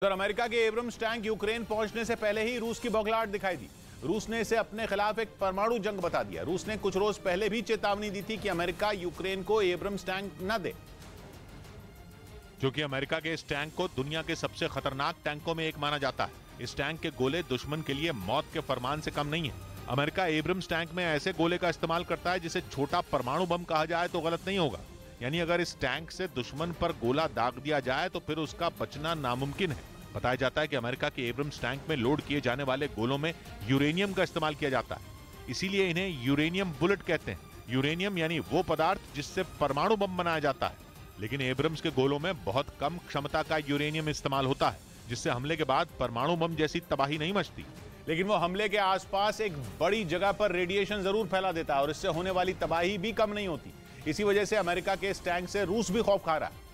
उधर अमेरिका के Abrams tank Ukraine पहुंचने से पहले ही रूस की बौखलाहट दिखाई दी। रूस ने इसे अपने खिलाफ एक परमाणु जंग बता दिया। रूस ने कुछ रोज पहले भी चेतावनी दी थी कि अमेरिका यूक्रेन को एब्रम्स टैंक न दे, क्योंकि अमेरिका के इस टैंक को दुनिया के सबसे खतरनाक टैंकों में एक माना जाता है। इस टैंक के गोले दुश्मन के लिए मौत के फरमान से कम नहीं है। अमेरिका एब्रम्स टैंक में ऐसे गोले का इस्तेमाल करता है जिसे छोटा परमाणु बम कहा जाए तो गलत नहीं होगा। यानी अगर इस टैंक से दुश्मन पर गोला दाग दिया जाए तो फिर उसका बचना नामुमकिन है। बताया जाता है कि अमेरिका के एब्रम्स टैंक में लोड किए जाने वाले गोलों में यूरेनियम का इस्तेमाल किया जाता है, इसीलिए इन्हें यूरेनियम बुलेट कहते हैं। यूरेनियम यानी वो पदार्थ जिससे परमाणु बम बनाया जाता है, लेकिन एब्रम्स के गोलों में बहुत कम क्षमता का यूरेनियम इस्तेमाल होता है, जिससे हमले के बाद परमाणु बम जैसी तबाही नहीं मचती। लेकिन वो हमले के आसपास एक बड़ी जगह पर रेडिएशन जरूर फैला देता है और इससे होने वाली तबाही भी कम नहीं होती। इसी वजह से अमेरिका के इस टैंक से रूस भी खौफ खा रहा है,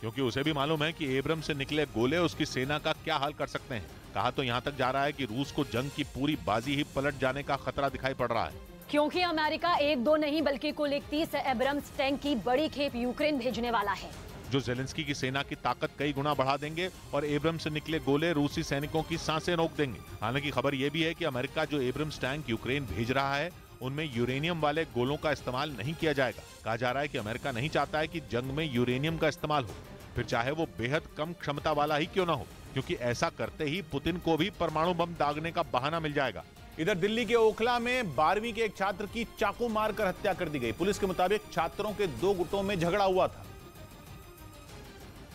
क्योंकि उसे भी मालूम है कि एब्रम्स से निकले गोले उसकी सेना का क्या हाल कर सकते हैं। कहा तो यहां तक जा रहा है कि रूस को जंग की पूरी बाजी ही पलट जाने का खतरा दिखाई पड़ रहा है, क्योंकि अमेरिका एक दो नहीं बल्कि कुल 31 एब्रम्स टैंक की बड़ी खेप यूक्रेन भेजने वाला है, जो ज़ेलेंस्की की सेना की ताकत कई गुना बढ़ा देंगे और एब्रम्स से निकले गोले रूसी सैनिकों की सांसें रोक देंगे। हालांकि खबर यह भी है कि अमेरिका जो एब्रम्स टैंक यूक्रेन भेज रहा है उनमें यूरेनियम वाले गोलों का इस्तेमाल नहीं किया जाएगा। कहा जा रहा है कि अमेरिका नहीं चाहता है कि जंग में यूरेनियम का इस्तेमाल हो, फिर चाहे वो बेहद कम क्षमता वाला ही क्यों ना हो, क्योंकि ऐसा करते ही पुतिन को भी परमाणु बम दागने का बहाना मिल जाएगा। इधर दिल्ली के ओखला में 12वीं के एक छात्र की चाकू मारकर हत्या कर दी गई। पुलिस के मुताबिक छात्रों के 2 गुटों में झगड़ा हुआ था,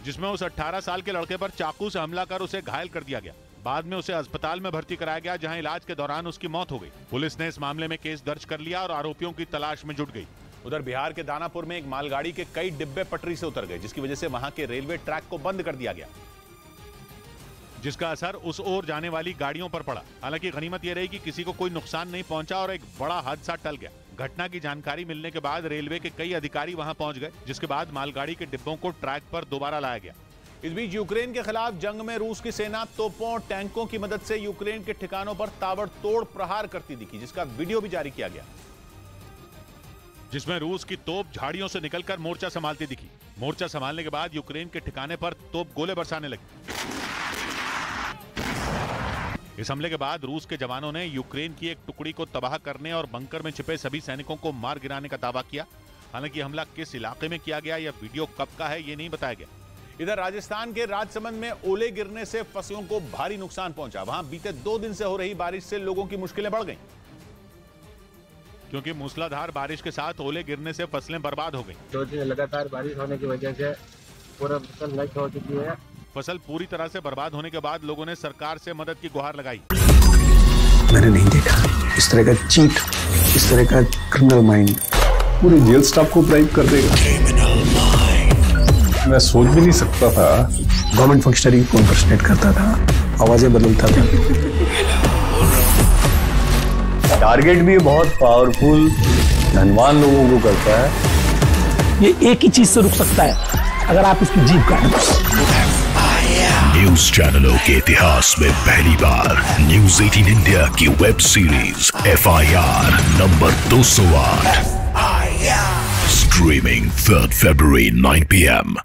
जिसमें उस 18 साल के लड़के पर चाकू से हमला कर उसे घायल कर दिया गया। बाद में उसे अस्पताल में भर्ती कराया गया, जहां इलाज के दौरान उसकी मौत हो गई। पुलिस ने इस मामले में केस दर्ज कर लिया और आरोपियों की तलाश में जुट गई। उधर बिहार के दानापुर में एक मालगाड़ी के कई डिब्बे पटरी से उतर गए, जिसकी वजह से वहां के रेलवे ट्रैक को बंद कर दिया गया, जिसका असर उस ओर जाने वाली गाड़ियों पर पड़ा। हालांकि गनीमत यह रही कि किसी को कोई नुकसान नहीं पहुंचा और एक बड़ा हादसा टल गया। घटना की जानकारी मिलने के बाद रेलवे के कई अधिकारी वहां पहुंच गए, जिसके बाद मालगाड़ी के डिब्बों को ट्रैक पर दोबारा लाया गया। इस बीच यूक्रेन के खिलाफ जंग में रूस की सेना तोपों और टैंकों की मदद से यूक्रेन के ठिकानों पर ताबड़तोड़ प्रहार करती दिखी, जिसका वीडियो भी जारी किया गया, जिसमें रूस की तोप झाड़ियों से निकलकर मोर्चा संभालती दिखी। मोर्चा संभालने के बाद यूक्रेन के ठिकाने पर तोप गोले बरसाने लगी। इस हमले के बाद रूस के जवानों ने यूक्रेन की एक टुकड़ी को तबाह करने और बंकर में छिपे सभी सैनिकों को मार गिराने का दावा किया। हालांकि हमला किस इलाके में किया गया या वीडियो कब का है, ये नहीं बताया गया। इधर राजस्थान के राजसमंद में ओले गिरने से फसलों को भारी नुकसान पहुंचा। वहां बीते 2 दिन से हो रही बारिश से लोगों की मुश्किलें बढ़ गईं, क्योंकि मूसलाधार बारिश के साथ ओले गिरने से फसलें बर्बाद हो गईं। 2 दिन लगातार बारिश होने की वजह से पूरा फसल नष्ट हो चुकी है। फसल पूरी तरह से बर्बाद होने के बाद लोगों ने सरकार से मदद की गुहार लगाई। मैंने नहीं देखा इस तरह का चीट, इस तरह का क्रिमिनल माइंड पूरे जेल स्टाफ को ब्राइब कर देगा। मैं सोच भी नहीं सकता था। गवर्नमेंट फंक्शनरी को इम्पर्सनेट करता था, आवाजें बदलता था। टारगेट भी बहुत पावरफुल धनवान लोगों को करता है। ये एक ही चीज से रुक सकता है, अगर आप इसकी जीभ काटें। न्यूज चैनलों के इतिहास में पहली बार न्यूज 18 इंडिया की web series FIR number 208 streaming 3 February 9 PM